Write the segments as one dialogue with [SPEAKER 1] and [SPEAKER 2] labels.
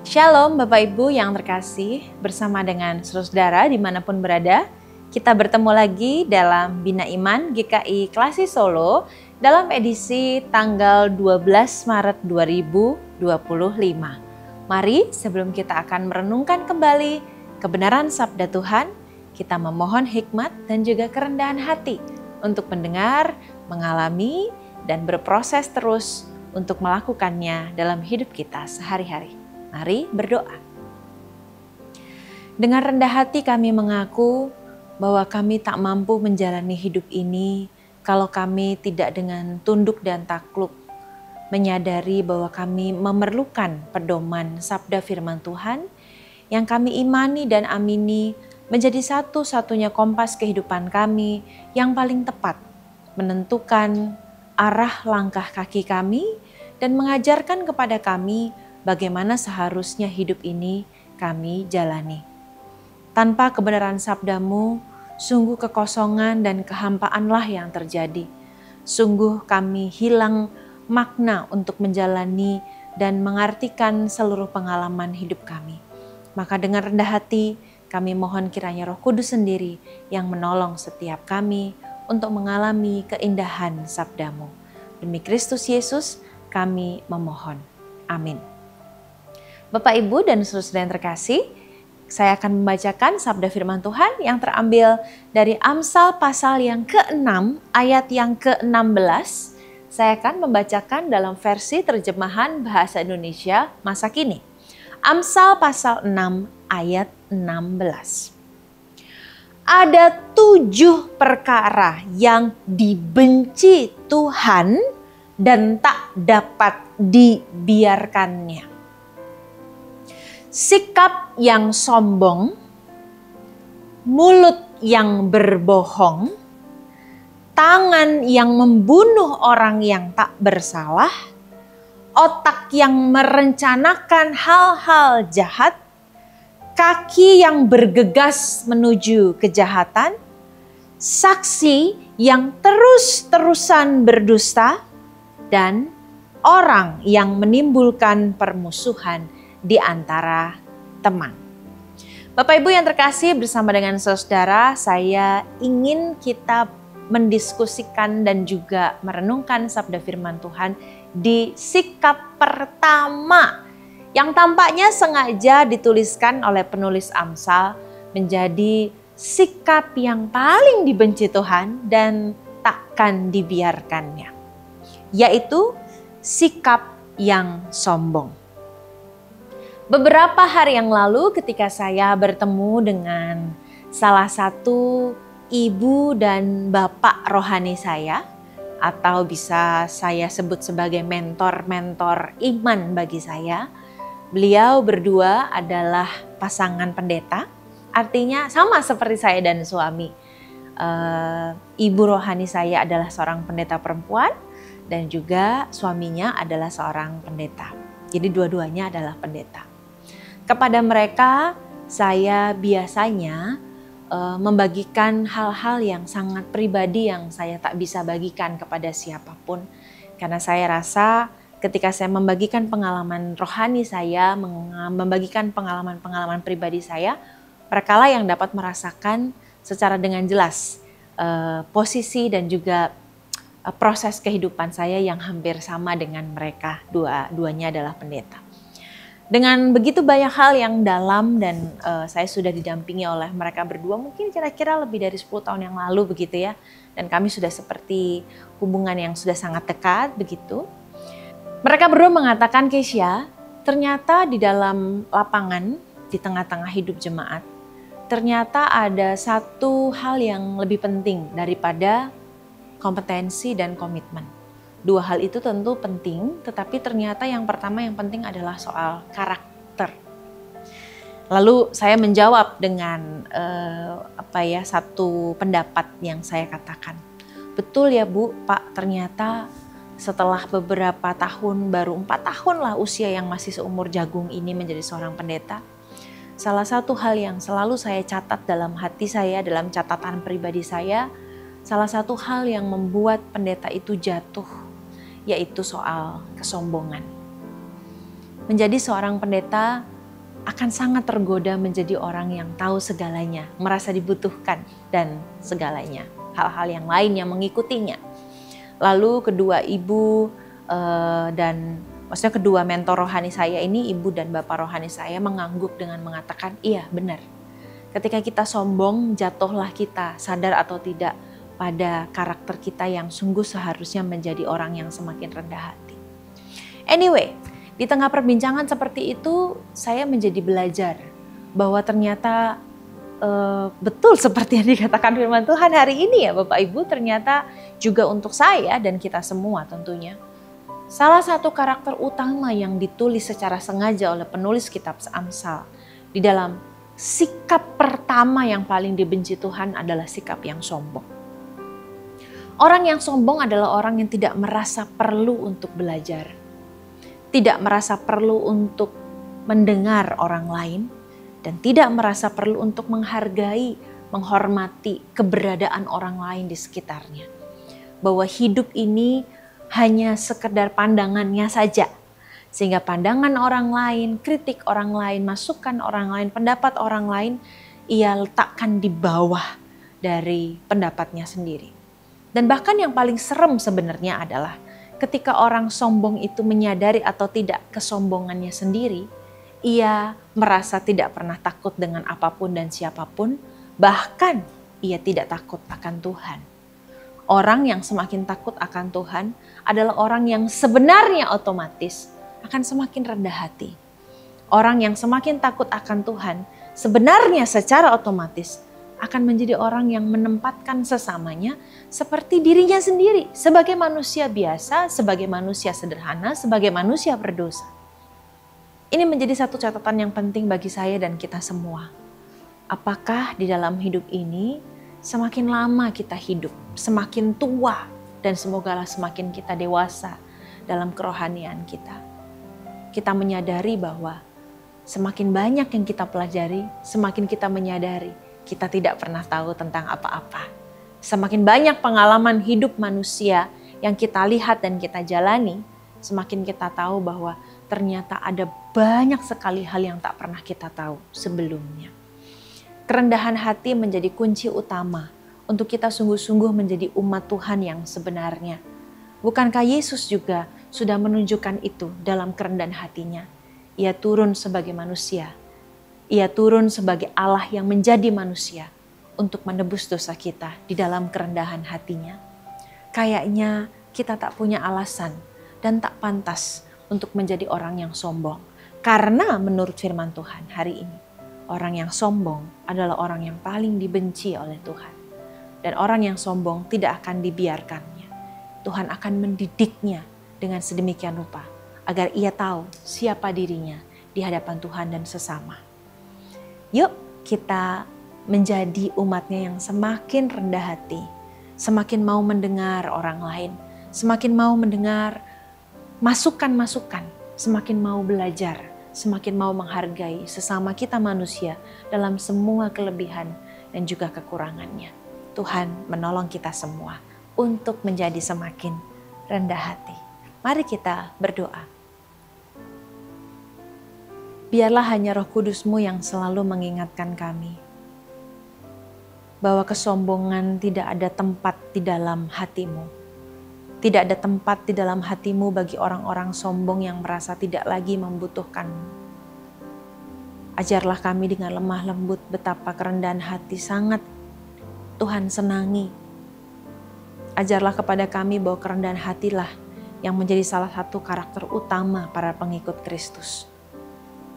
[SPEAKER 1] Shalom Bapak Ibu yang terkasih, bersama dengan saudara dimanapun berada, kita bertemu lagi dalam Bina Iman GKI Klasi Solo dalam edisi tanggal 12 Maret 2025. Mari sebelum kita akan merenungkan kembali kebenaran sabda Tuhan, kita memohon hikmat dan juga kerendahan hati untuk mendengar, mengalami, dan berproses terus untuk melakukannya dalam hidup kita sehari-hari. Mari berdoa. Dengan rendah hati kami mengaku bahwa kami tak mampu menjalani hidup ini kalau kami tidak dengan tunduk dan takluk, menyadari bahwa kami memerlukan pedoman sabda firman Tuhan yang kami imani dan amini menjadi satu-satunya kompas kehidupan kami yang paling tepat, menentukan arah langkah kaki kami dan mengajarkan kepada kami bagaimana seharusnya hidup ini kami jalani. Tanpa kebenaran sabdamu, sungguh kekosongan dan kehampaanlah yang terjadi. Sungguh kami hilang makna untuk menjalani dan mengartikan seluruh pengalaman hidup kami. Maka dengan rendah hati, kami mohon kiranya Roh Kudus sendiri yang menolong setiap kami untuk mengalami keindahan sabdamu. Demi Kristus Yesus, kami memohon. Amin. Bapak, Ibu, dan saudara yang terkasih, saya akan membacakan sabda firman Tuhan yang terambil dari Amsal pasal yang ke-6 ayat yang ke-16. Saya akan membacakan dalam versi terjemahan bahasa Indonesia masa kini. Amsal pasal 6 ayat 16. Ada 7 perkara yang dibenci Tuhan dan tak dapat dibiarkannya. Sikap yang sombong, mulut yang berbohong, tangan yang membunuh orang yang tak bersalah, otak yang merencanakan hal-hal jahat, kaki yang bergegas menuju kejahatan, saksi yang terus-terusan berdusta, dan orang yang menimbulkan permusuhan di antara teman. Bapak Ibu yang terkasih, bersama dengan saudara, saya ingin kita mendiskusikan dan juga merenungkan sabda firman Tuhan di sikap pertama yang tampaknya sengaja dituliskan oleh penulis Amsal menjadi sikap yang paling dibenci Tuhan dan takkan dibiarkannya, yaitu sikap yang sombong. Beberapa hari yang lalu ketika saya bertemu dengan salah satu ibu dan bapak rohani saya, atau bisa saya sebut sebagai mentor-mentor iman bagi saya, beliau berdua adalah pasangan pendeta, artinya sama seperti saya dan suami. Ibu rohani saya adalah seorang pendeta perempuan dan juga suaminya adalah seorang pendeta. Jadi dua-duanya adalah pendeta. Kepada mereka saya biasanya membagikan hal-hal yang sangat pribadi yang saya tak bisa bagikan kepada siapapun. Karena saya rasa ketika saya membagikan pengalaman rohani saya, membagikan pengalaman-pengalaman pribadi saya, merekalah yang dapat merasakan secara dengan jelas posisi dan juga proses kehidupan saya yang hampir sama dengan mereka. Duanya adalah pendeta. Dengan begitu banyak hal yang dalam dan saya sudah didampingi oleh mereka berdua mungkin kira-kira lebih dari 10 tahun yang lalu begitu ya. Dan kami sudah seperti hubungan yang sudah sangat dekat begitu. Mereka berdua mengatakan, Keisha, ternyata di dalam lapangan, di tengah-tengah hidup jemaat, ternyata ada satu hal yang lebih penting daripada kompetensi dan komitmen. Dua hal itu tentu penting, tetapi ternyata yang pertama yang penting adalah soal karakter. Lalu saya menjawab dengan satu pendapat yang saya katakan. Betul ya Bu, Pak, ternyata setelah beberapa tahun, baru 4 tahun lah usia yang masih seumur jagung ini menjadi seorang pendeta. Salah satu hal yang selalu saya catat dalam hati saya, dalam catatan pribadi saya, salah satu hal yang membuat pendeta itu jatuh, yaitu soal kesombongan. Menjadi seorang pendeta akan sangat tergoda menjadi orang yang tahu segalanya, merasa dibutuhkan dan segalanya. Hal-hal yang lain yang mengikutinya. Lalu kedua ibu maksudnya kedua mentor rohani saya ini, ibu dan bapak rohani saya mengangguk dengan mengatakan, iya benar. Ketika kita sombong, jatuhlah kita, sadar atau tidak, pada karakter kita yang sungguh seharusnya menjadi orang yang semakin rendah hati. Anyway, di tengah perbincangan seperti itu, saya menjadi belajar bahwa ternyata betul seperti yang dikatakan firman Tuhan hari ini ya Bapak Ibu, ternyata juga untuk saya dan kita semua tentunya. Salah satu karakter utama yang ditulis secara sengaja oleh penulis kitab Amsal di dalam sikap pertama yang paling dibenci Tuhan adalah sikap yang sombong. Orang yang sombong adalah orang yang tidak merasa perlu untuk belajar, tidak merasa perlu untuk mendengar orang lain, dan tidak merasa perlu untuk menghargai, menghormati keberadaan orang lain di sekitarnya. Bahwa hidup ini hanya sekedar pandangannya saja. Sehingga pandangan orang lain, kritik orang lain, masukan orang lain, pendapat orang lain, ia letakkan di bawah dari pendapatnya sendiri. Dan bahkan yang paling serem sebenarnya adalah ketika orang sombong itu menyadari atau tidak kesombongannya sendiri, ia merasa tidak pernah takut dengan apapun dan siapapun, bahkan ia tidak takut akan Tuhan. Orang yang semakin takut akan Tuhan adalah orang yang sebenarnya otomatis akan semakin rendah hati. Orang yang semakin takut akan Tuhan sebenarnya secara otomatis akan menjadi orang yang menempatkan sesamanya seperti dirinya sendiri, sebagai manusia biasa, sebagai manusia sederhana, sebagai manusia berdosa. Ini menjadi satu catatan yang penting bagi saya dan kita semua. Apakah di dalam hidup ini semakin lama kita hidup, semakin tua, dan semogalah semakin kita dewasa dalam kerohanian kita. Kita menyadari bahwa semakin banyak yang kita pelajari, semakin kita menyadari kita tidak pernah tahu tentang apa-apa. Semakin banyak pengalaman hidup manusia yang kita lihat dan kita jalani, semakin kita tahu bahwa ternyata ada banyak sekali hal yang tak pernah kita tahu sebelumnya. Kerendahan hati menjadi kunci utama untuk kita sungguh-sungguh menjadi umat Tuhan yang sebenarnya. Bukankah Yesus juga sudah menunjukkan itu dalam kerendahan hatinya? Ia turun sebagai manusia. Ia turun sebagai Allah yang menjadi manusia untuk menebus dosa kita di dalam kerendahan hatinya. Kayaknya kita tak punya alasan dan tak pantas untuk menjadi orang yang sombong. Karena menurut firman Tuhan hari ini, orang yang sombong adalah orang yang paling dibenci oleh Tuhan. Dan orang yang sombong tidak akan dibiarkannya. Tuhan akan mendidiknya dengan sedemikian rupa agar ia tahu siapa dirinya di hadapan Tuhan dan sesama. Yuk kita menjadi umatnya yang semakin rendah hati, semakin mau mendengar orang lain, semakin mau mendengar masukan-masukan, semakin mau belajar, semakin mau menghargai sesama kita manusia dalam semua kelebihan dan juga kekurangannya. Tuhan menolong kita semua untuk menjadi semakin rendah hati. Mari kita berdoa. Biarlah hanya Roh Kudus-Mu yang selalu mengingatkan kami bahwa kesombongan tidak ada tempat di dalam hati-Mu. Tidak ada tempat di dalam hati-Mu bagi orang-orang sombong yang merasa tidak lagi membutuhkan-Mu. Ajarlah kami dengan lemah lembut betapa kerendahan hati sangat Tuhan senangi. Ajarlah kepada kami bahwa kerendahan hatilah yang menjadi salah satu karakter utama para pengikut Kristus.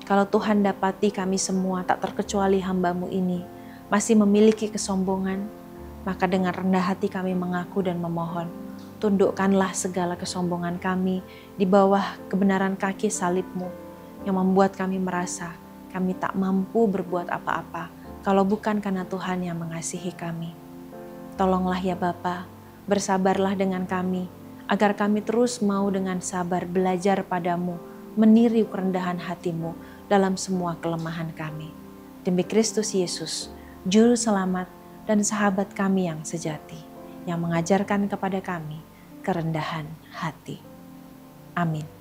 [SPEAKER 1] Kalau Tuhan dapati kami semua tak terkecuali hamba-Mu ini masih memiliki kesombongan, maka dengan rendah hati kami mengaku dan memohon, tundukkanlah segala kesombongan kami di bawah kebenaran kaki salib-Mu yang membuat kami merasa kami tak mampu berbuat apa-apa kalau bukan karena Tuhan yang mengasihi kami. Tolonglah ya Bapa, bersabarlah dengan kami agar kami terus mau dengan sabar belajar padamu, meniru kerendahan hati-Mu dalam semua kelemahan kami. Demi Kristus Yesus, Juru Selamat dan sahabat kami yang sejati, yang mengajarkan kepada kami kerendahan hati. Amin.